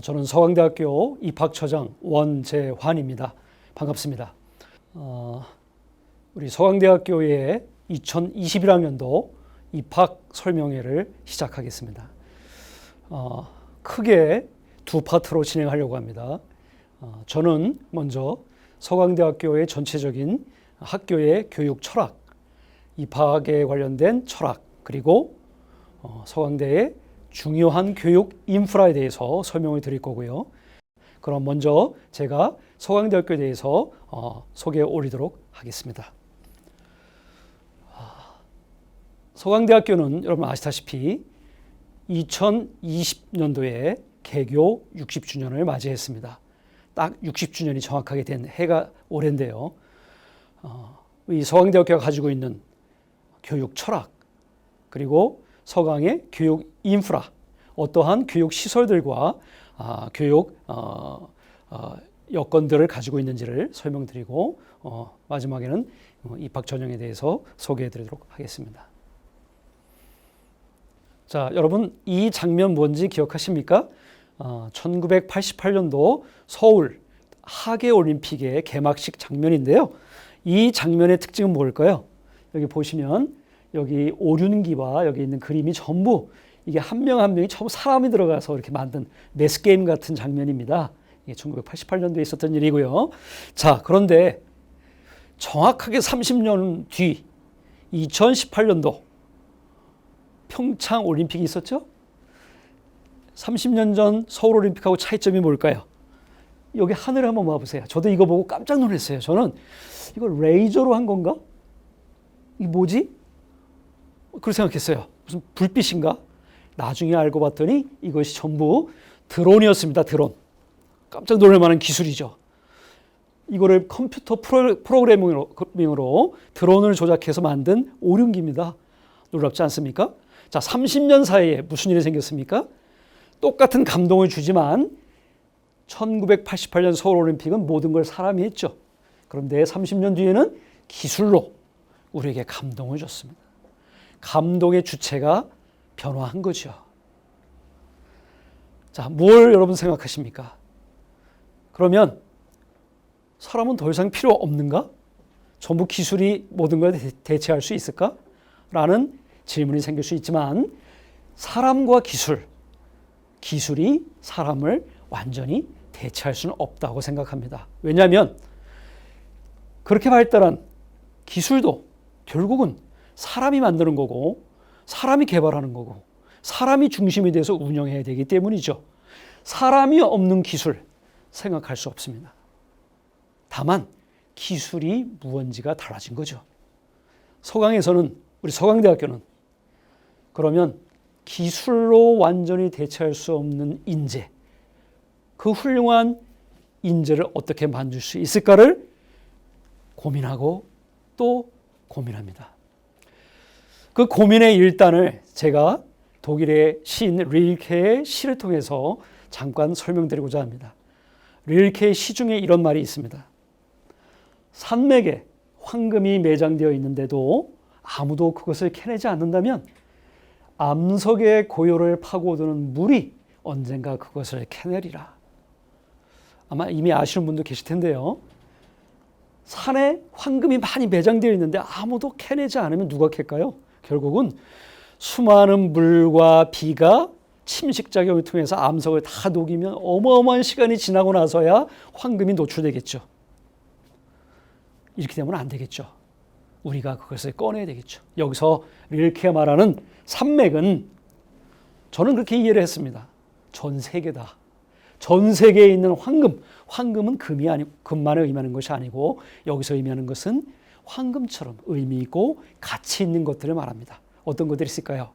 저는 서강대학교 입학처장 원재환입니다. 반갑습니다. 우리 서강대학교의 2021학년도 입학 설명회를 시작하겠습니다. 크게 두 파트로 진행하려고 합니다. 저는 먼저 서강대학교의 전체적인 학교의 교육 철학, 입학에 관련된 철학, 그리고 서강대의 중요한 교육 인프라에 대해서 설명을 드릴 거고요. 그럼 먼저 제가 서강대학교에 대해서 소개해 올리도록 하겠습니다. 서강대학교는 여러분 아시다시피 2020년도에 개교 60주년을 맞이했습니다. 딱 60주년이 정확하게 된 해가 올해인데요. 이 서강대학교가 가지고 있는 교육 철학, 그리고 서강의 교육 인프라, 어떠한 교육 시설들과 교육 여건들을 가지고 있는지를 설명드리고 마지막에는 입학 전형에 대해서 소개해 드리도록 하겠습니다. 자, 여러분 이 장면 뭔지 기억하십니까? 1988년도 서울 하계올림픽의 개막식 장면인데요. 이 장면의 특징은 뭘까요? 여기 보시면 여기 오륜기와 여기 있는 그림이 전부 이게 한 명 한 명이 전부 사람이 들어가서 이렇게 만든 매스게임 같은 장면입니다. 이게 1988년도에 있었던 일이고요. 자, 그런데 정확하게 30년 뒤 2018년도 평창 올림픽이 있었죠? 30년 전 서울 올림픽하고 차이점이 뭘까요? 여기 하늘을 한번 봐보세요. 저도 이거 보고 깜짝 놀랐어요. 저는 이거 레이저로 한 건가? 이게 뭐지? 그렇게 생각했어요. 무슨 불빛인가? 나중에 알고 봤더니 이것이 전부 드론이었습니다. 드론. 깜짝 놀랄 만한 기술이죠. 이거를 컴퓨터 프로그래밍으로 드론을 조작해서 만든 오륜기입니다. 놀랍지 않습니까? 자, 30년 사이에 무슨 일이 생겼습니까? 똑같은 감동을 주지만 1988년 서울올림픽은 모든 걸 사람이 했죠. 그런데 30년 뒤에는 기술로 우리에게 감동을 줬습니다. 감동의 주체가 변화한 거죠. 자, 뭘 여러분 생각하십니까? 그러면 사람은 더 이상 필요 없는가? 전부 기술이 모든 걸 대체할 수 있을까? 라는 질문이 생길 수 있지만 사람과 기술이 사람을 완전히 대체할 수는 없다고 생각합니다. 왜냐하면 그렇게 발달한 기술도 결국은 사람이 만드는 거고 사람이 개발하는 거고 사람이 중심이 돼서 운영해야 되기 때문이죠. 사람이 없는 기술 생각할 수 없습니다. 다만 기술이 무언지가 달라진 거죠. 서강에서는 우리 서강대학교는 그러면 기술로 완전히 대체할 수 없는 인재, 그 훌륭한 인재를 어떻게 만들 수 있을까를 고민하고 또 고민합니다. 그 고민의 일단을 제가 독일의 시인 릴케의 시를 통해서 잠깐 설명드리고자 합니다. 릴케의 시 중에 이런 말이 있습니다. 산맥에 황금이 매장되어 있는데도 아무도 그것을 캐내지 않는다면 암석의 고요를 파고드는 물이 언젠가 그것을 캐내리라. 아마 이미 아시는 분도 계실 텐데요. 산에 황금이 많이 매장되어 있는데 아무도 캐내지 않으면 누가 캘까요? 결국은 수많은 물과 비가 침식작용을 통해서 암석을 다 녹이면 어마어마한 시간이 지나고 나서야 황금이 노출되겠죠. 이렇게 되면 안 되겠죠. 우리가 그것을 꺼내야 되겠죠. 여기서 릴케가 말하는 산맥은 저는 그렇게 이해를 했습니다. 전 세계다. 전 세계에 있는 황금은 금만을 의미하는 것이 아니고 여기서 의미하는 것은 황금처럼 의미 있고 가치 있는 것들을 말합니다. 어떤 것들이 있을까요?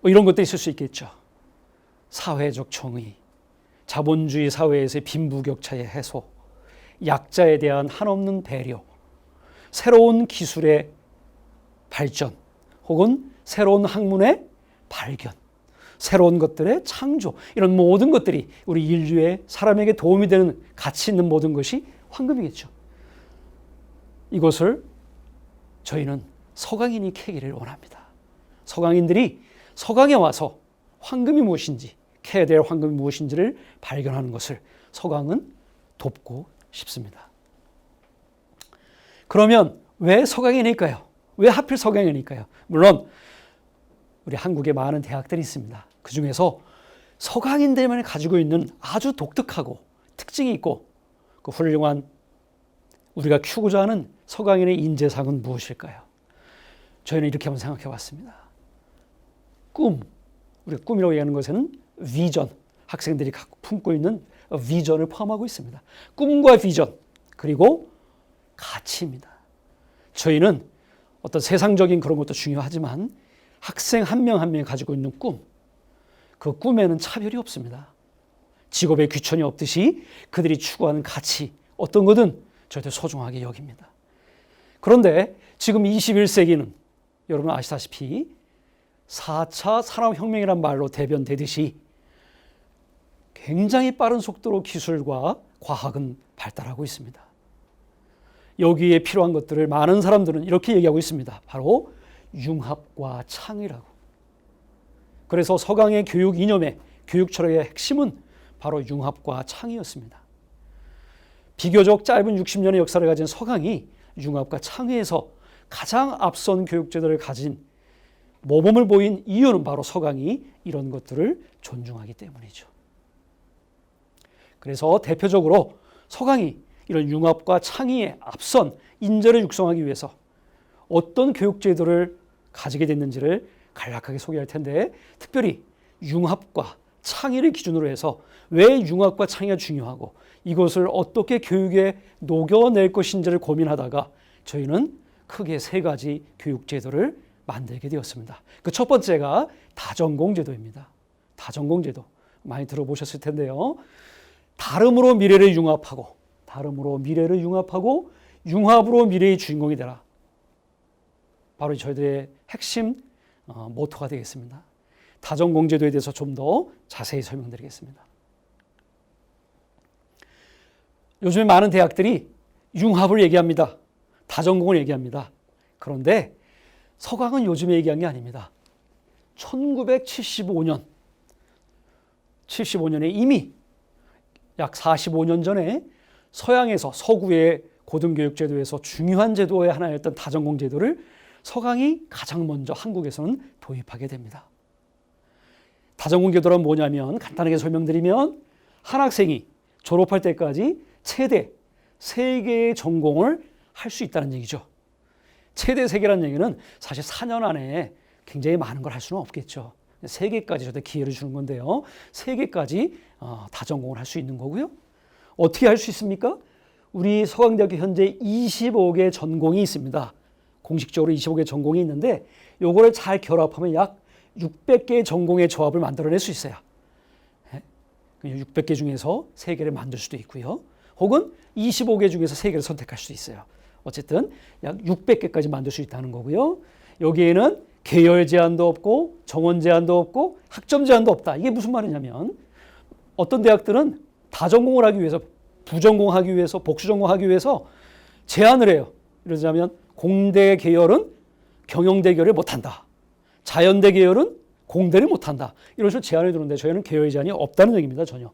이런 것들이 있을 수 있겠죠. 사회적 정의, 자본주의 사회에서의 빈부격차의 해소, 약자에 대한 한없는 배려, 새로운 기술의 발전, 혹은 새로운 학문의 발견, 새로운 것들의 창조, 이런 모든 것들이 우리 인류의 사람에게 도움이 되는 가치 있는 모든 것이 황금이겠죠. 이것을 저희는 서강인이 캐기를 원합니다. 서강인들이 서강에 와서 황금이 무엇인지 해야 될 황금이 무엇인지를 발견하는 것을 서강은 돕고 싶습니다. 그러면 왜 서강이니까요? 왜 하필 서강이니까요? 물론 우리 한국에 많은 대학들이 있습니다. 그 중에서 서강인들만이 가지고 있는 아주 독특하고 특징이 있고 그 훌륭한 우리가 키우고자 하는 서강인의 인재상은 무엇일까요? 저희는 이렇게 한번 생각해 봤습니다. 꿈, 우리가 꿈이라고 얘기하는 것에는 비전, 학생들이 품고 있는 비전을 포함하고 있습니다. 꿈과 비전, 그리고 가치입니다. 저희는 어떤 세상적인 그런 것도 중요하지만 학생 한 명 한 명이 가지고 있는 꿈, 그 꿈에는 차별이 없습니다. 직업에 귀천이 없듯이 그들이 추구하는 가치, 어떤 것은 저희들 소중하게 여깁니다. 그런데 지금 21세기는 여러분 아시다시피 4차 산업혁명이란 말로 대변되듯이 굉장히 빠른 속도로 기술과 과학은 발달하고 있습니다. 여기에 필요한 것들을 많은 사람들은 이렇게 얘기하고 있습니다. 바로 융합과 창의라고. 그래서 서강의 교육 이념의 교육 철학의 핵심은 바로 융합과 창의였습니다. 비교적 짧은 60년의 역사를 가진 서강이 융합과 창의에서 가장 앞선 교육제도를 가진 모범을 보인 이유는 바로 서강이 이런 것들을 존중하기 때문이죠. 그래서 대표적으로 서강이 이런 융합과 창의에 앞선 인재를 육성하기 위해서 어떤 교육제도를 가지게 됐는지를 간략하게 소개할 텐데, 특별히 융합과 창의를 기준으로 해서 왜 융합과 창의가 중요하고 이것을 어떻게 교육에 녹여낼 것인지를 고민하다가 저희는 크게 3가지 교육제도를 만들게 되었습니다. 그 첫 번째가 다전공제도입니다. 다전공제도 많이 들어보셨을 텐데요. 다름으로 미래를 융합하고 융합으로 미래의 주인공이 되라. 바로 저희들의 핵심 모토가 되겠습니다. 다전공제도에 대해서 좀 더 자세히 설명드리겠습니다. 요즘에 많은 대학들이 융합을 얘기합니다. 다전공을 얘기합니다. 그런데 서강은 요즘에 얘기한 게 아닙니다. 1975년에 이미 약 45년 전에 서양에서 서구의 고등교육제도에서 중요한 제도의 하나였던 다전공제도를 서강이 가장 먼저 한국에서는 도입하게 됩니다. 다전공제도란 뭐냐면 간단하게 설명드리면 한 학생이 졸업할 때까지 최대 3개의 전공을 할 수 있다는 얘기죠. 최대 3개라는 얘기는 사실 4년 안에 굉장히 많은 걸 할 수는 없겠죠. 3개까지 저한테 기회를 주는 건데요. 3개까지 다전공을 할 수 있는 거고요. 어떻게 할 수 있습니까? 우리 서강대학교 현재 25개 전공이 있습니다. 공식적으로 25개 전공이 있는데 요거를 잘 결합하면 약 600개의 전공의 조합을 만들어낼 수 있어요. 600개 중에서 3개를 만들 수도 있고요. 혹은 25개 중에서 3개를 선택할 수도 있어요. 어쨌든 약 600개까지 만들 수 있다는 거고요. 여기에는 계열 제한도 없고 정원 제한도 없고 학점 제한도 없다. 이게 무슨 말이냐면 어떤 대학들은 다전공을 하기 위해서 부전공하기 위해서 복수전공하기 위해서 제한을 해요. 이러자면 공대 계열은 경영대 계열을 못한다. 자연대 계열은 공대를 못한다. 이런 식으로 제한을 두는데 저희는 계열 제한이 없다는 얘기입니다. 전혀.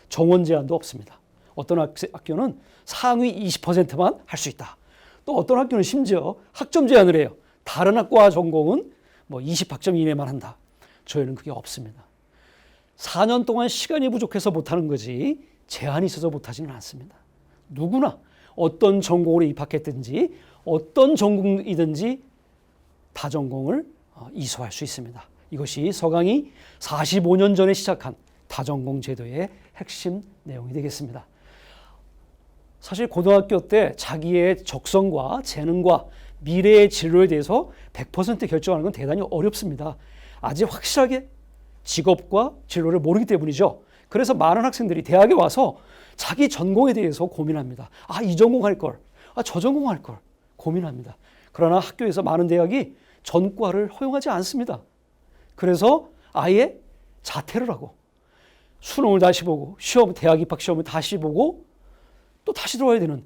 정원 제한도 없습니다. 어떤 학교는 상위 20%만 할 수 있다. 또 어떤 학교는 심지어 학점 제한을 해요. 다른 학과 전공은 20학점 이내만 한다. 저희는 그게 없습니다. 4년 동안 시간이 부족해서 못하는 거지 제한이 있어서 못하지는 않습니다. 누구나 어떤 전공으로 입학했든지 어떤 전공이든지 다전공을 이수할 수 있습니다. 이것이 서강이 45년 전에 시작한 다전공 제도의 핵심 내용이 되겠습니다. 사실 고등학교 때 자기의 적성과 재능과 미래의 진로에 대해서 100% 결정하는 건 대단히 어렵습니다. 아직 확실하게 직업과 진로를 모르기 때문이죠. 그래서 많은 학생들이 대학에 와서 자기 전공에 대해서 고민합니다. 이 전공 할 걸, 저 전공 할 걸 고민합니다. 그러나 학교에서 많은 대학이 전과를 허용하지 않습니다. 그래서 아예 자퇴를 하고 수능을 다시 보고 대학 입학 시험을 다시 보고 또 다시 들어와야 되는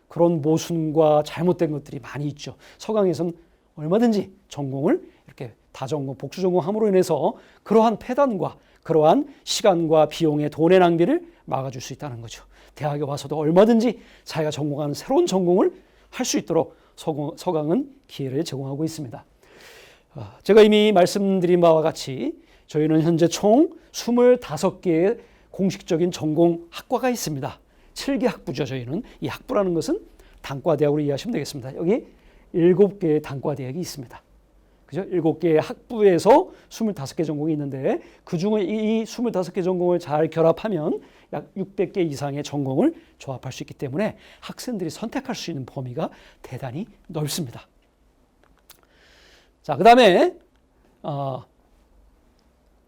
그런 모순과 잘못된 것들이 많이 있죠. 서강에서는 얼마든지 전공을 이렇게 다전공, 복수전공함으로 인해서 그러한 폐단과 그러한 시간과 비용의 돈의 낭비를 막아줄 수 있다는 거죠. 대학에 와서도 얼마든지 자기가 전공하는 새로운 전공을 할 수 있도록 서강은 기회를 제공하고 있습니다. 제가 이미 말씀드린 바와 같이 저희는 현재 총 25개의 공식적인 전공 학과가 있습니다. 7개 학부죠. 저희는 이 학부라는 것은 단과대학으로 이해하시면 되겠습니다. 여기 7개의 단과대학이 있습니다. 그죠? 7개의 학부에서 25개 전공이 있는데 그중에 이 25개 전공을 잘 결합하면 약 600개 이상의 전공을 조합할 수 있기 때문에 학생들이 선택할 수 있는 범위가 대단히 넓습니다. 자, 그 다음에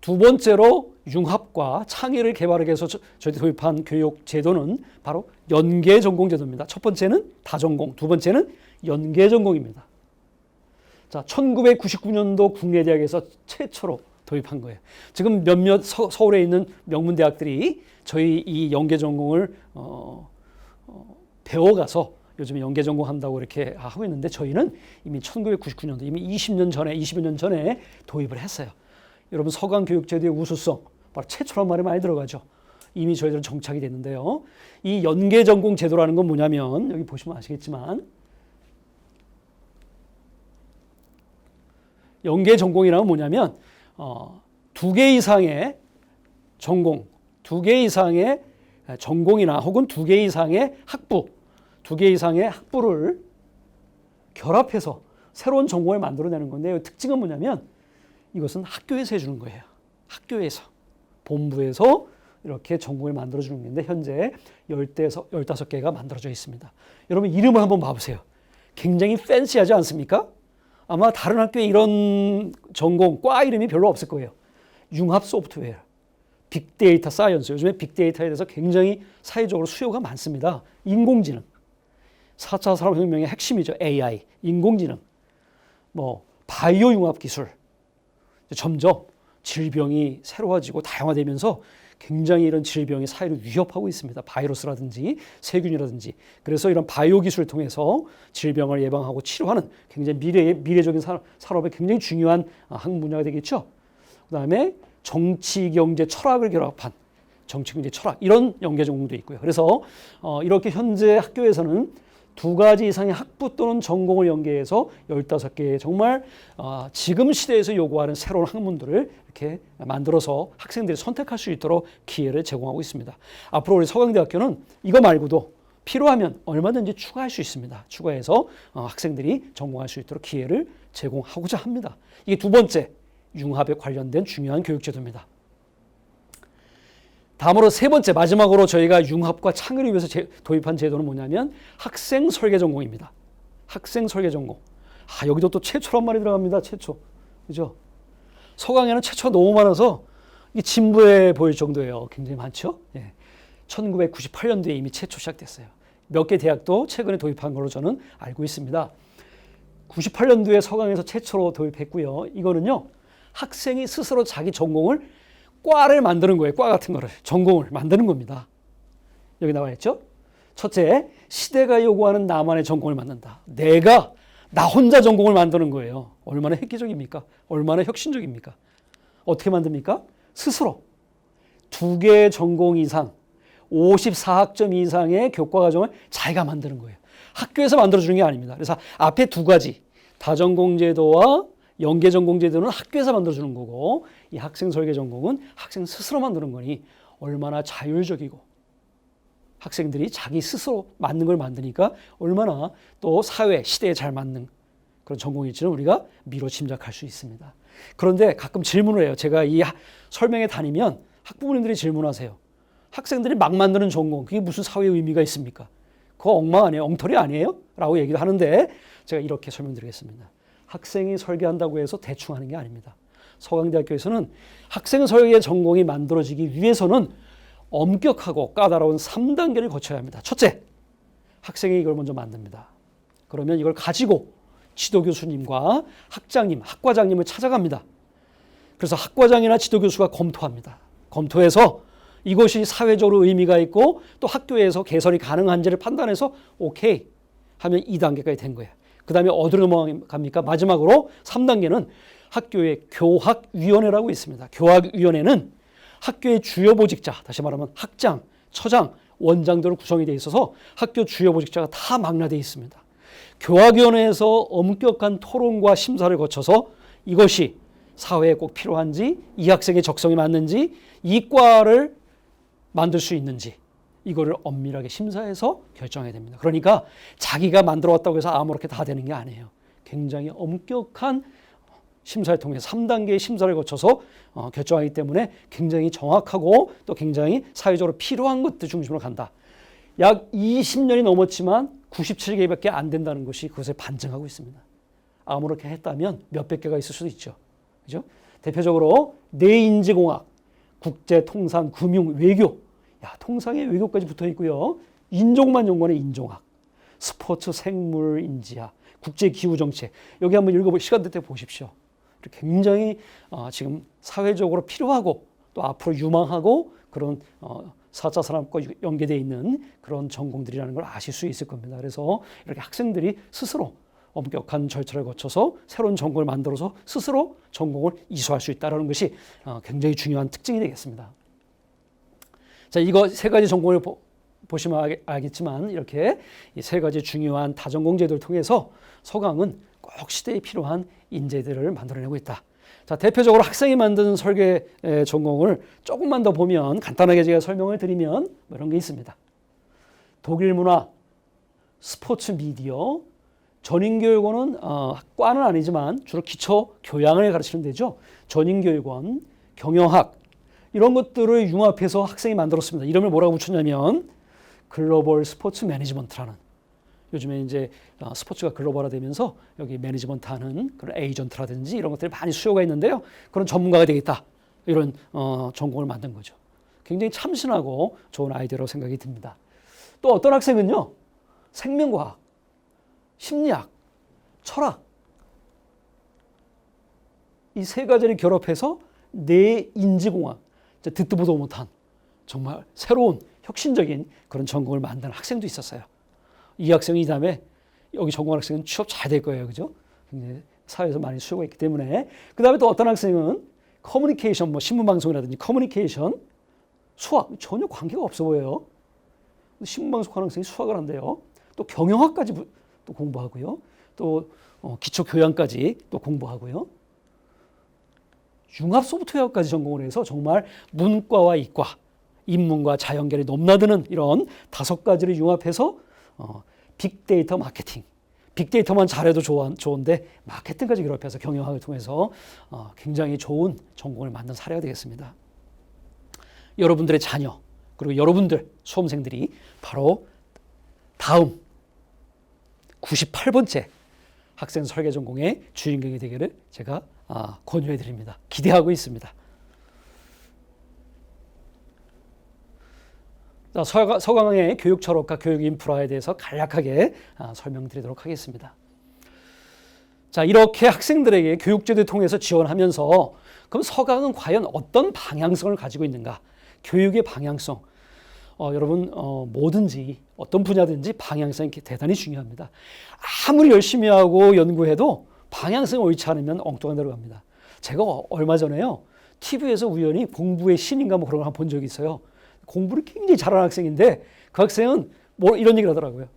두 번째로 융합과 창의를 개발하기 위해서 저희들이 도입한 교육 제도는 바로 연계 전공 제도입니다. 첫 번째는 다전공, 두 번째는 연계 전공입니다. 자, 1999년도 국내 대학에서 최초로 도입한 거예요. 지금 몇몇 서울에 있는 명문 대학들이 저희 이 연계 전공을 배워가서 요즘에 연계 전공 한다고 이렇게 하고 있는데 저희는 이미 1999년도 이미 20여 년 전에 도입을 했어요. 여러분 서강 교육 제도의 우수성 바로 최초란 말이 많이 들어가죠. 이미 저희들은 정착이 됐는데요. 이 연계 전공 제도라는 건 뭐냐면 여기 보시면 아시겠지만 연계 전공이라는 뭐냐면 2개 이상의 전공, 2개 이상의 전공이나 혹은 2개 이상의 학부, 2개 이상의 학부를 결합해서 새로운 전공을 만들어내는 건데요. 특징은 뭐냐면 이것은 학교에서 해주는 거예요. 학교에서, 본부에서 이렇게 전공을 만들어주는 건데 현재 15개가 만들어져 있습니다. 여러분 이름을 한번 봐보세요. 굉장히 팬시하지 않습니까? 아마 다른 학교에 이런 전공, 과 이름이 별로 없을 거예요. 융합 소프트웨어, 빅데이터 사이언스. 요즘에 빅데이터에 대해서 굉장히 사회적으로 수요가 많습니다. 인공지능, 4차 산업혁명의 핵심이죠. AI, 인공지능, 바이오 융합 기술. 점점 질병이 새로워지고 다양화되면서 굉장히 이런 질병이 사회를 위협하고 있습니다. 바이러스라든지 세균이라든지. 그래서 이런 바이오 기술을 통해서 질병을 예방하고 치료하는 굉장히 미래적인 산업에 굉장히 중요한 학문 분야가 되겠죠. 그다음에 정치, 경제, 철학을 결합한 정치, 경제, 철학 이런 연계 전공도 있고요. 그래서 이렇게 현재 학교에서는 2가지 이상의 학부 또는 전공을 연계해서 15개의 정말 지금 시대에서 요구하는 새로운 학문들을 이렇게 만들어서 학생들이 선택할 수 있도록 기회를 제공하고 있습니다. 앞으로 우리 서강대학교는 이거 말고도 필요하면 얼마든지 추가할 수 있습니다. 추가해서 학생들이 전공할 수 있도록 기회를 제공하고자 합니다. 이게 두 번째 융합에 관련된 중요한 교육제도입니다. 다음으로 세 번째, 마지막으로 저희가 융합과 창의를 위해서 도입한 제도는 뭐냐면 학생 설계 전공입니다. 학생 설계 전공. 여기도 또 최초란 말이 들어갑니다. 최초. 그죠? 서강에는 최초가 너무 많아서 이게 진부해 보일 정도예요. 굉장히 많죠? 예. 1998년도에 이미 최초 시작됐어요. 몇 개 대학도 최근에 도입한 걸로 저는 알고 있습니다. 98년도에 서강에서 최초로 도입했고요. 이거는요, 학생이 스스로 자기 전공을 과를 만드는 거예요. 과 같은 거를. 전공을 만드는 겁니다. 여기 나와 있죠? 첫째, 시대가 요구하는 나만의 전공을 만든다. 나 혼자 전공을 만드는 거예요. 얼마나 획기적입니까? 얼마나 혁신적입니까? 어떻게 만듭니까? 스스로 2개의 전공 이상, 54학점 이상의 교과 과정을 자기가 만드는 거예요. 학교에서 만들어주는 게 아닙니다. 그래서 앞에 2가지, 다전공제도와 연계전공제도는 학교에서 만들어주는 거고 이 학생 설계 전공은 학생 스스로 만드는 거니 얼마나 자율적이고 학생들이 자기 스스로 맞는 걸 만드니까 얼마나 또 사회, 시대에 잘 맞는 그런 전공일지는 우리가 미뤄 짐작할 수 있습니다. 그런데 가끔 질문을 해요. 제가 이 설명회 다니면 학부모님들이 질문하세요. 학생들이 막 만드는 전공, 그게 무슨 사회 의미가 있습니까? 그거 엉망 아니에요? 엉터리 아니에요? 라고 얘기를 하는데 제가 이렇게 설명드리겠습니다. 학생이 설계한다고 해서 대충 하는 게 아닙니다. 서강대학교에서는 학생 설계 전공이 만들어지기 위해서는 엄격하고 까다로운 3단계를 거쳐야 합니다. 첫째, 학생이 이걸 먼저 만듭니다. 그러면 이걸 가지고 지도교수님과 학장님, 학과장님을 찾아갑니다. 그래서 학과장이나 지도교수가 검토합니다. 검토해서 이것이 사회적으로 의미가 있고 또 학교에서 개설이 가능한지를 판단해서 오케이 하면 2단계까지 된 거예요. 그 다음에 어디로 넘어갑니까? 마지막으로 3단계는 학교에 교학위원회라고 있습니다. 교학위원회는 학교의 주요 보직자, 다시 말하면 학장, 처장, 원장들로 구성이 되어 있어서 학교 주요 보직자가 다 망라되어 있습니다. 교학위원회에서 엄격한 토론과 심사를 거쳐서 이것이 사회에 꼭 필요한지, 이 학생의 적성에 맞는지, 이 과를 만들 수 있는지 이거를 엄밀하게 심사해서 결정해야 됩니다. 그러니까 자기가 만들어왔다고 해서 아무렇게 다 되는 게 아니에요. 굉장히 엄격한 심사를 통해서 3단계의 심사를 거쳐서 결정하기 때문에 굉장히 정확하고 또 굉장히 사회적으로 필요한 것들 중심으로 간다. 약 20년이 넘었지만 97개밖에 안 된다는 것이 그것을 반증하고 있습니다. 아무렇게 했다면 몇백 개가 있을 수도 있죠. 그죠? 대표적으로 뇌인지공학, 국제통상, 금융, 외교, 통상에 외교까지 붙어 있고요. 인종만 연구하는 인종학, 스포츠, 생물, 인지학, 국제기후정책. 여기 한번 읽어볼 시간 될 때 보십시오. 굉장히 지금 사회적으로 필요하고 또 앞으로 유망하고 그런 4차 산업과 연계되어 있는 그런 전공들이라는 걸 아실 수 있을 겁니다. 그래서 이렇게 학생들이 스스로 엄격한 절차를 거쳐서 새로운 전공을 만들어서 스스로 전공을 이수할 수 있다는 것이 굉장히 중요한 특징이 되겠습니다. 자, 이거 세 가지 전공을 보시면 알겠지만 이렇게 이 세 가지 중요한 다전공 제도를 통해서 서강은 꼭 시대에 필요한 인재들을 만들어내고 있다. 자, 대표적으로 학생이 만드는 설계 전공을 조금만 더 보면 간단하게 제가 설명을 드리면 뭐 이런 게 있습니다. 독일 문화, 스포츠 미디어, 전인교육원은 과는 아니지만 주로 기초 교양을 가르치는 데죠. 전인교육원, 경영학 이런 것들을 융합해서 학생이 만들었습니다. 이름을 뭐라고 붙였냐면 글로벌 스포츠 매니지먼트라는, 요즘에 이제 스포츠가 글로벌화되면서 여기 매니지먼트 하는 그런 에이전트라든지 이런 것들이 많이 수요가 있는데요. 그런 전문가가 되겠다. 이런 전공을 만든 거죠. 굉장히 참신하고 좋은 아이디어라고 생각이 듭니다. 또 어떤 학생은요. 생명과학, 심리학, 철학 이 세 가지를 결합해서 뇌인지공학, 듣도 보도 못한 정말 새로운 혁신적인 그런 전공을 만드는 학생도 있었어요. 이 학생이 이 다음에 여기 전공한 학생은 취업 잘 될 거예요. 그죠? 사회에서 많이 수요가 있기 때문에. 그 다음에 또 어떤 학생은 커뮤니케이션, 뭐 신문방송이라든지 커뮤니케이션, 수학 전혀 관계가 없어 보여요. 신문방송 하는 학생이 수학을 한대요. 또 경영학까지 또 공부하고요. 또 기초교양까지 또 공부하고요. 융합 소프트웨어까지 전공을 해서 정말 문과와 이과, 인문과 자연계를 넘나드는 이런 5가지를 융합해서 빅데이터 마케팅, 빅데이터만 잘해도 좋은데 마케팅까지 결합해서 경영학을 통해서 굉장히 좋은 전공을 만든 사례가 되겠습니다. 여러분들의 자녀 그리고 여러분들 수험생들이 바로 다음 98번째 학생 설계 전공의 주인공이 되기를 제가 권유해 드립니다. 기대하고 있습니다. 자, 서강의 교육 철학과 교육 인프라에 대해서 간략하게 설명드리도록 하겠습니다. 자, 이렇게 학생들에게 교육제도를 통해서 지원하면서 그럼 서강은 과연 어떤 방향성을 가지고 있는가? 교육의 방향성. 여러분 뭐든지 어떤 분야든지 방향성이 대단히 중요합니다. 아무리 열심히 하고 연구해도 방향성이 옳지 않으면 엉뚱한 데로 갑니다. 제가 얼마 전에요. TV에서 우연히 공부의 신인가 뭐 그런 걸 본 적이 있어요. 공부를 굉장히 잘하는 학생인데 그 학생은 뭐 이런 얘기를 하더라고요.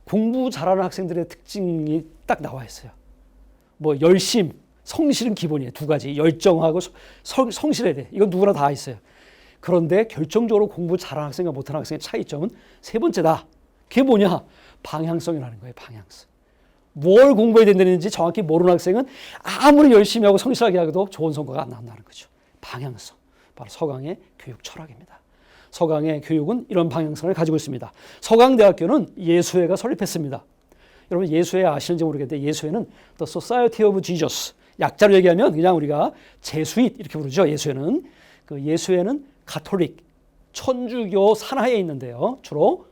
공부 잘하는 학생들의 특징이 딱 나와 있어요. 뭐 열심, 성실은 기본이에요. 2가지. 열정하고 성실해야 돼. 이건 누구나 다 있어요. 그런데 결정적으로 공부 잘하는 학생과 못하는 학생의 차이점은 3번째다. 그게 뭐냐? 방향성이라는 거예요. 방향성. 뭘 공부해야 된다는지 정확히 모르는 학생은 아무리 열심히 하고 성실하게 하고도 좋은 성과가 안 나온다는 거죠. 방향성. 바로 서강의 교육 철학입니다. 서강의 교육은 이런 방향성을 가지고 있습니다. 서강대학교는 예수회가 설립했습니다. 여러분 예수회 아시는지 모르겠는데 예수회는 The Society of Jesus, 약자로 얘기하면 그냥 우리가 제수잇 이렇게 부르죠. 예수회는. 그 예수회는 가톨릭, 천주교 산하에 있는데요. 주로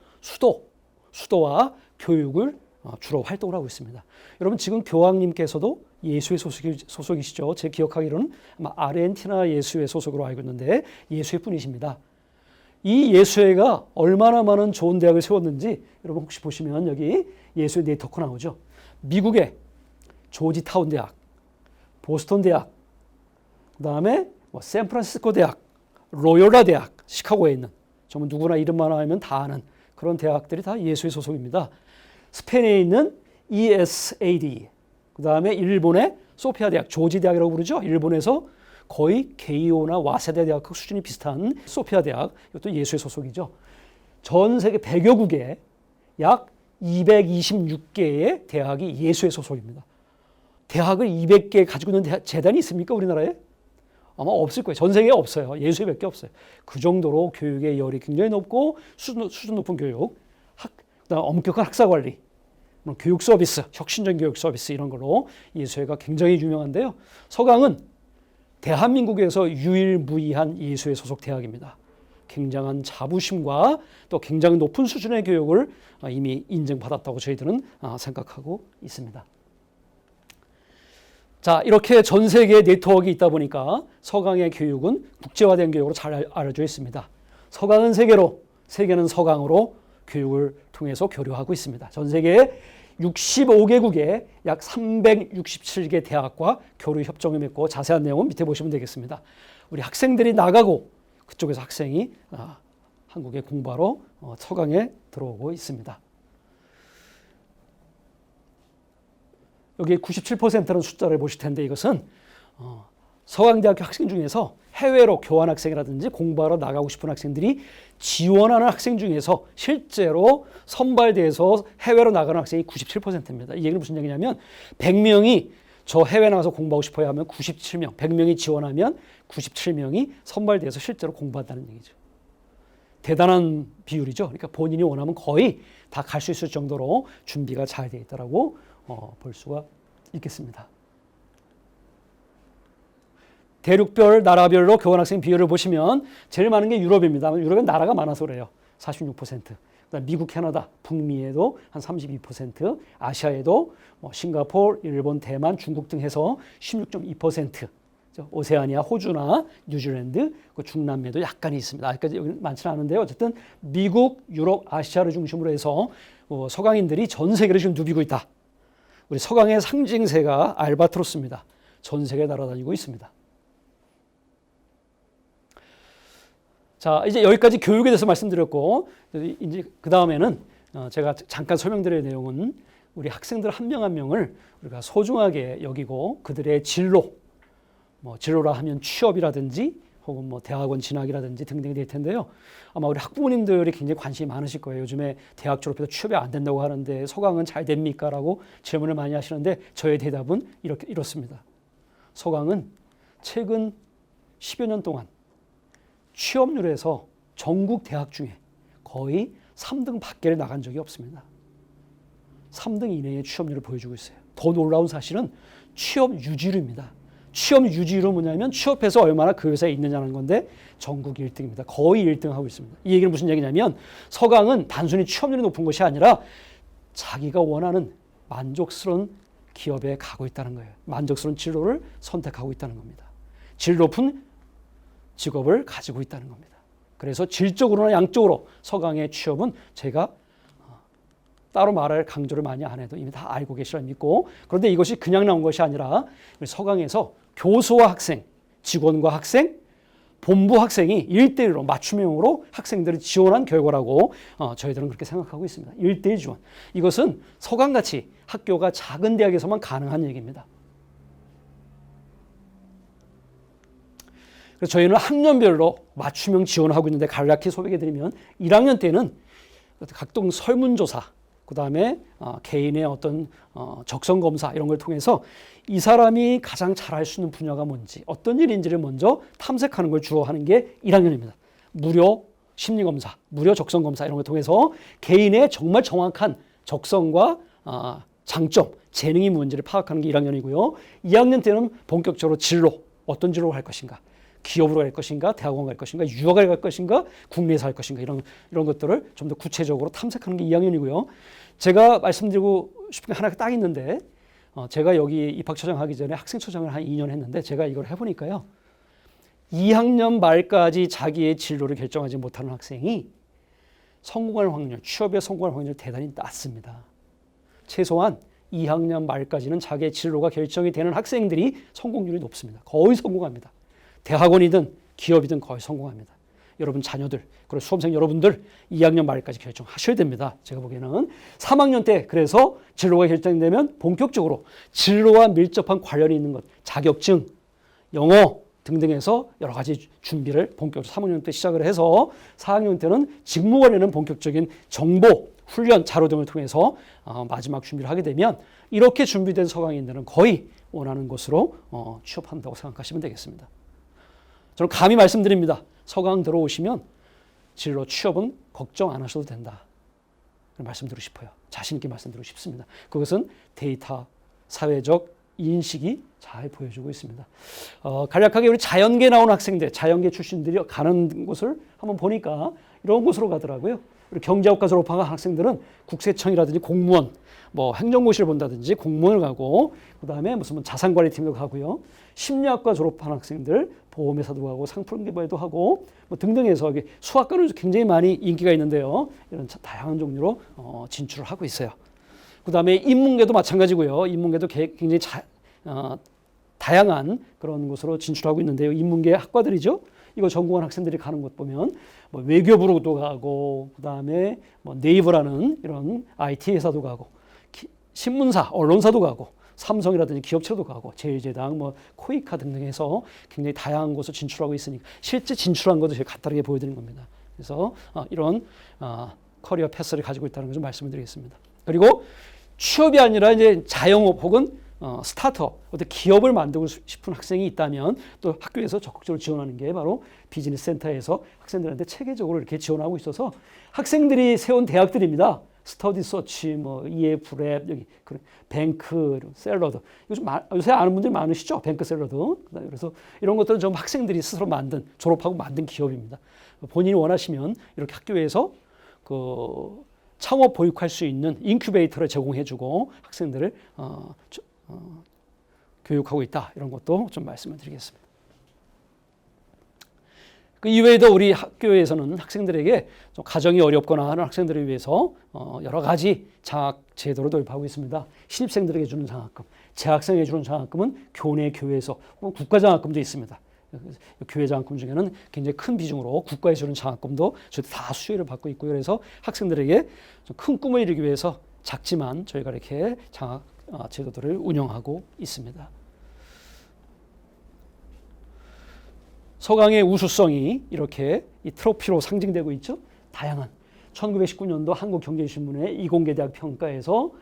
수도와 교육을 주로 활동을 하고 있습니다. 여러분 지금 교황님께서도 예수회 소속이시죠. 제 기억하기로는 아마 아르헨티나 예수회 소속으로 알고 있는데 예수회 분이십니다. 이 예수회가 얼마나 많은 좋은 대학을 세웠는지 여러분 혹시 보시면 여기 예수회 네트워크 나오죠. 미국의 조지타운 대학, 보스턴 대학, 그 다음에 뭐 샌프란시스코 대학, 로요라 대학, 시카고에 있는 정말 누구나 이름만 알면 다 아는 그런 대학들이 다 예수의 소속입니다. 스페인에 있는 ESAD, 그 다음에 일본의 소피아 대학, 조지 대학이라고 부르죠. 일본에서 거의 게이오나 와세대 대학과 수준이 비슷한 소피아 대학, 이것도 예수의 소속이죠. 전 세계 100여 국에 약 226개의 대학이 예수의 소속입니다. 대학을 200개 가지고 있는 재단이 있습니까? 우리나라에? 아마 없을 거예요. 전 세계에 없어요. 예수의 몇 개 없어요. 그 정도로 교육의 열이 굉장히 높고 수준 높은 교육, 그다음 엄격한 학사관리, 교육 서비스, 혁신적인 교육 서비스 이런 걸로 예수회가 굉장히 유명한데요. 서강은 대한민국에서 유일무이한 예수회 소속 대학입니다. 굉장한 자부심과 또 굉장히 높은 수준의 교육을 이미 인정받았다고 저희들은 생각하고 있습니다. 자, 이렇게 전 세계에 네트워크가 있다 보니까 서강의 교육은 국제화된 교육으로 잘 알려져 있습니다. 서강은 세계로, 세계는 서강으로 교육을 통해서 교류하고 있습니다. 전 세계 65개국에 약 367개 대학과 교류 협정을 맺고 자세한 내용은 밑에 보시면 되겠습니다. 우리 학생들이 나가고 그쪽에서 학생이 한국에 공부하러 서강에 들어오고 있습니다. 여기 97%는 숫자를 보실 텐데 이것은 서강대학교 학생 중에서 해외로 교환학생이라든지 공부하러 나가고 싶은 학생들이 지원하는 학생 중에서 실제로 선발돼서 해외로 나가는 학생이 97%입니다. 이 얘기는 무슨 얘기냐면 100명이 저 해외 나가서 공부하고 싶어야 하면 97명, 100명이 지원하면 97명이 선발돼서 실제로 공부한다는 얘기죠. 대단한 비율이죠. 그러니까 본인이 원하면 거의 다 갈 수 있을 정도로 준비가 잘 되어 있다고 볼 수가 있겠습니다. 대륙별, 나라별로 교환학생 비율을 보시면 제일 많은 게 유럽입니다. 유럽은 나라가 많아서 그래요. 46%. 그다음 미국, 캐나다, 북미에도 한 32%, 아시아에도 싱가포르, 일본, 대만, 중국 등 해서 16.2%. 오세아니아, 호주나 뉴질랜드, 중남미에도 약간 있습니다. 아직까지 여기 많지는 않은데요. 어쨌든 미국, 유럽, 아시아를 중심으로 해서 서강인들이 전 세계를 지금 누비고 있다. 우리 서강의 상징새가 알바트로스입니다. 전 세계에 날아다니고 있습니다. 자, 이제 여기까지 교육에 대해서 말씀드렸고, 이제 그 다음에는 제가 잠깐 설명드릴 내용은 우리 학생들 한 명 한 명을 우리가 소중하게 여기고 그들의 진로, 진로라 하면 취업이라든지 혹은 대학원 진학이라든지 등등이 될 텐데요. 아마 우리 학부모님들이 굉장히 관심이 많으실 거예요. 요즘에 대학 졸업해서 취업이 안 된다고 하는데 서강은 잘 됩니까? 라고 질문을 많이 하시는데 저의 대답은 이렇습니다. 서강은 최근 10여 년 동안 취업률에서 전국 대학 중에 거의 3등 밖에 나간 적이 없습니다. 3등 이내의 취업률을 보여주고 있어요. 더 놀라운 사실은 취업 유지율입니다. 취업 유지율은 뭐냐면 취업해서 얼마나 그 회사에 있느냐는 건데 전국 1등입니다. 거의 1등하고 있습니다. 이 얘기는 무슨 얘기냐면 서강은 단순히 취업률이 높은 것이 아니라 자기가 원하는 만족스러운 기업에 가고 있다는 거예요. 만족스러운 진로를 선택하고 있다는 겁니다. 질 높은 직업을 가지고 있다는 겁니다. 그래서 질적으로나 양적으로 서강의 취업은 제가 따로 말할 강조를 많이 안 해도 이미 다 알고 계시라 믿고, 그런데 이것이 그냥 나온 것이 아니라 서강에서 교수와 학생, 직원과 학생, 본부 학생이 1대1로 맞춤형으로 학생들을 지원한 결과라고 저희들은 그렇게 생각하고 있습니다. 1대1 지원. 이것은 서강같이 학교가 작은 대학에서만 가능한 얘기입니다. 그래서 저희는 학년별로 맞춤형 지원을 하고 있는데 간략히 소개해드리면 1학년 때는 각종 설문조사, 그 다음에 개인의 어떤 적성검사 이런 걸 통해서 이 사람이 가장 잘할 수 있는 분야가 뭔지, 어떤 일인지를 먼저 탐색하는 걸 주로 하는 게 1학년입니다. 무료 심리검사, 무료 적성검사 이런 걸 통해서 개인의 정말 정확한 적성과 장점, 재능이 뭔지를 파악하는 게 1학년이고요. 2학년 때는 본격적으로 진로, 어떤 진로를 할 것인가, 기업으로 갈 것인가, 대학원 갈 것인가, 유학을 갈 것인가, 국내에서 할 것인가 이런 것들을 좀 더 구체적으로 탐색하는 게 2학년이고요. 제가 말씀드리고 싶은 게 하나 딱 있는데 제가 여기 입학처장 하기 전에 학생처장을 한 2년 했는데 제가 이걸 해보니까요. 2학년 말까지 자기의 진로를 결정하지 못하는 학생이 성공할 확률, 취업에 성공할 확률이 대단히 낮습니다. 최소한 2학년 말까지는 자기의 진로가 결정이 되는 학생들이 성공률이 높습니다. 거의 성공합니다. 대학원이든 기업이든 거의 성공합니다. 여러분 자녀들, 그리고 수험생 여러분들 2학년 말까지 결정하셔야 됩니다. 제가 보기에는 3학년 때 그래서 진로가 결정되면 본격적으로 진로와 밀접한 관련이 있는 것, 자격증, 영어 등등해서 여러 가지 준비를 본격적으로 3학년 때 시작을 해서 4학년 때는 직무 관련된 본격적인 정보, 훈련, 자료 등을 통해서 마지막 준비를 하게 되면 이렇게 준비된 서강인들은 거의 원하는 곳으로 취업한다고 생각하시면 되겠습니다. 저는 감히 말씀드립니다. 서강 들어오시면 진로 취업은 걱정 안 하셔도 된다. 말씀드리고 싶어요. 자신 있게 말씀드리고 싶습니다. 그것은 데이터, 사회적 인식이 잘 보여주고 있습니다. 간략하게 우리 자연계 나온 학생들, 자연계 출신들이 가는 곳을 한번 보니까 이런 곳으로 가더라고요. 우리 경제학과 졸업한 학생들은 국세청이라든지 공무원, 뭐 행정고시를 본다든지 공무원을 가고, 그 다음에 무슨 자산관리팀도 가고요. 심리학과 졸업한 학생들 보험회사도 가고 상품 개발도 하고 뭐 등등해서 수학과는 굉장히 많이 인기가 있는데요. 이런 다양한 종류로 진출을 하고 있어요. 그 다음에 인문계도 마찬가지고요. 인문계도 굉장히 다양한 그런 곳으로 진출하고 있는데요. 인문계 학과들이죠. 이거 전공한 학생들이 가는 곳 보면 뭐 외교부로도 가고, 그 다음에 뭐 네이버라는 이런 IT 회사도 가고, 신문사, 언론사도 가고, 삼성이라든지 기업체도 가고, 제일제당, 뭐 코이카 등등해서 굉장히 다양한 곳을 진출하고 있으니까 실제 진출한 것도 제가 간단하게 보여드린 겁니다. 그래서 이런 커리어 패스를 가지고 있다는 것을 말씀을 드리겠습니다. 그리고 취업이 아니라 이제 자영업 혹은 스타트업, 어떤 기업을 만들고 싶은 학생이 있다면 또 학교에서 적극적으로 지원하는 게 바로 비즈니스 센터에서 학생들한테 체계적으로 이렇게 지원하고 있어서 학생들이 세운 대학들입니다. 스터디 서치, 뭐 EF랩, 여기 뱅크, 샐러드. 요새 아는 분들 많으시죠? 뱅크 샐러드. 그래서 이런 것들은 좀 학생들이 스스로 만든, 졸업하고 만든 기업입니다. 본인이 원하시면 이렇게 학교에서 창업 보육할 수 있는 인큐베이터를 제공해주고 학생들을 교육하고 있다. 이런 것도 좀 말씀을 드리겠습니다. 그 이외에도 우리 학교에서는 학생들에게 좀 가정이 어렵거나 하는 학생들을 위해서 여러 가지 장학 제도를 도입하고 있습니다. 신입생들에게 주는 장학금, 재학생에게 주는 장학금은 교내 교회에서 국가장학금도 있습니다. 교회 장학금 중에는 굉장히 큰 비중으로 국가에서 주는 장학금도 저희도 다 수혜를 받고 있고요. 그래서 학생들에게 좀 큰 꿈을 이루기 위해서 작지만 저희가 이렇게 장학 제도들을 운영하고 있습니다. 서강의 우수성이 이렇게 이 트로피로 상징되고 있죠. 다양한 1919년도 한국경제신문의 이공계대학 평가에서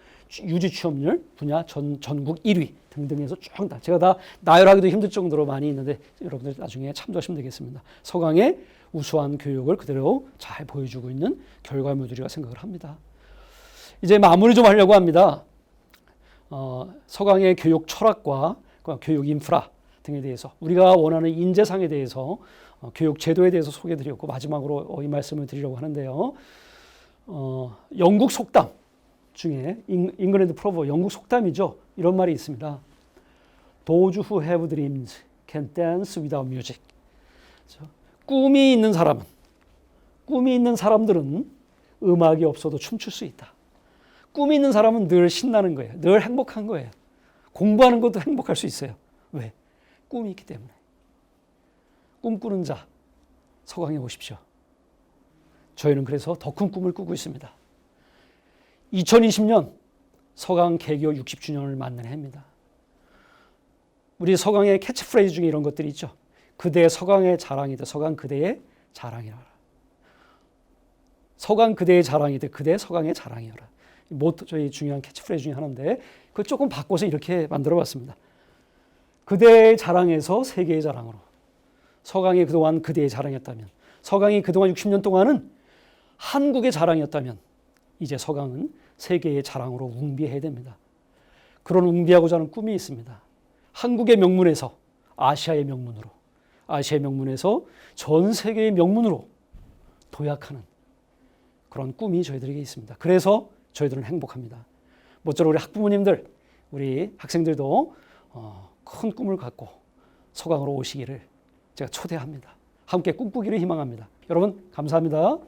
유지 취업률 분야 전국 1위 등등해서 쭉 다 제가 다 나열하기도 힘들 정도로 많이 있는데 여러분들 나중에 참조하시면 되겠습니다. 서강의 우수한 교육을 그대로 잘 보여주고 있는 결과물들이라 생각을 합니다. 이제 마무리 좀 하려고 합니다. 서강의 교육 철학과 교육 인프라 등에 대해서 우리가 원하는 인재상에 대해서 교육 제도에 대해서 소개해드렸고 마지막으로 이 말씀을 드리려고 하는데요. 영국 속담 중에 잉글랜드 프로버 영국 속담이죠. 이런 말이 있습니다. Those who have dreams can dance without music. 꿈이 있는 사람들은 음악이 없어도 춤출 수 있다. 꿈이 있는 사람은 늘 신나는 거예요. 늘 행복한 거예요. 공부하는 것도 행복할 수 있어요. 왜? 꿈이 있기 때문에. 꿈꾸는 자, 서강에 오십시오. 저희는 그래서 더 큰 꿈을 꾸고 있습니다. 2020년 서강 개교 60주년을 맞는 해입니다. 우리 서강의 캐치프레이즈 중에 이런 것들이 있죠. 그대 서강의 자랑이다. 서강 그대의 자랑이라. 서강 그대의 자랑이다. 그대 서강의 자랑이라. 저희 중요한 캐치프레이즈 중에 하나인데 그걸 조금 바꿔서 이렇게 만들어봤습니다. 그대의 자랑에서 세계의 자랑으로. 서강이 그동안 그대의 자랑이었다면, 서강이 그동안 60년 동안은 한국의 자랑이었다면 이제 서강은 세계의 자랑으로 웅비해야 됩니다. 그런 웅비하고자 하는 꿈이 있습니다. 한국의 명문에서 아시아의 명문으로, 아시아의 명문에서 전 세계의 명문으로 도약하는 그런 꿈이 저희들에게 있습니다. 그래서 저희들은 행복합니다. 모쪼록 우리 학부모님들, 우리 학생들도 큰 꿈을 갖고 서강으로 오시기를 제가 초대합니다. 함께 꿈꾸기를 희망합니다. 여러분 감사합니다.